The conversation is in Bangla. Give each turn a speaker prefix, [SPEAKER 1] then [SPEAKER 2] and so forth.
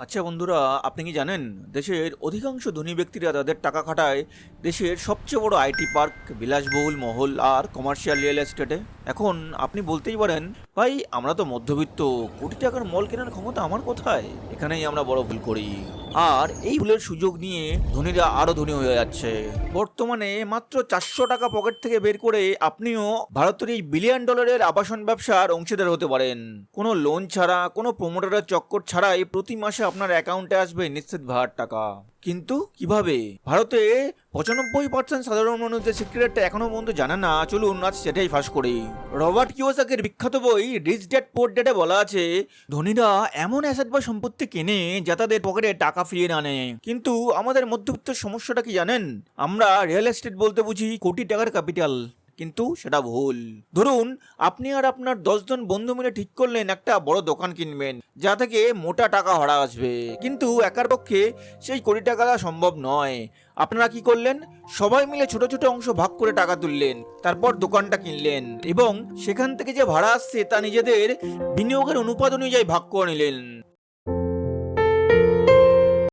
[SPEAKER 1] আচ্ছা বন্ধুরা, আপনি কি জানেন দেশের অধিকাংশ ধনী ব্যক্তিরা তাদের টাকা খাটায় দেশের সবচেয়ে বড় আইটি পার্ক, বিলাসবহুল মহল আর কমার্শিয়াল রিয়েল এস্টেটে। এখন আপনি বলতেই পারেন, ভাই আমরা তো মধ্যবিত্ত, কোটি টাকার মল কেনার ক্ষমতা আমার কোথায়? এখানেই আমরা বড় ভুল করি। আর এই ভুলের সুযোগ নিয়ে ধনীরা আরো ধনী হয়ে যাচ্ছে। বর্তমানে মাত্র 400 টাকা পকেট থেকে বের করে আপনিও ভারতের এই বিলিয়ন ডলারের আবাসন ব্যবসার অংশীদার হতে পারেন। কোনো লোন ছাড়া, কোনো প্রমোটারের চক্কর ছাড়াই প্রতি মাসে আপনার অ্যাকাউন্টে আসবে নিশ্চিত ভাড়ার টাকা। কিন্তু কিভাবে? ভারতে 95% সাধারণ মানুষ যে সিক্রেটটা এখনো পর্যন্ত জানে না, চলুন আজ সেটাই ফাঁস করি। রবার্ট কিওসাকির বিখ্যাত বই রিচ ড্যাড পুয়ার ড্যাডে বলা আছে, ধনীরা এমন অ্যাসেট বা সম্পত্তি কেনে যা তাদের পকেটে টাকা ফিরিয়ে না আনে। কিন্তু আমাদের মধ্যবিত্ত সমস্যাটা কি জানেন? আমরা রিয়েল এস্টেট বলতে বুঝি কোটি টাকার ক্যাপিটাল, কিন্তু সেটা ভুল। ধরুন আপনি আর আপনার 10 জন বন্ধু মিলে ঠিক করলেন একটা বড় দোকান কিনবেন যা থেকে মোটা টাকা ভাড়া আসবে, কিন্তু একার পক্ষে সেই কোটি টাকা সম্ভব নয়। আপনারা কি করলেন? সবাই মিলে ছোট ছোট অংশ ভাগ করে টাকা তুললেন, তারপর দোকানটা কিনলেন এবং সেখান থেকে যে ভাড়া আসছে তা নিজেদের বিনিয়োগের অনুপাত অনুযায়ী ভাগ করে নিলেন।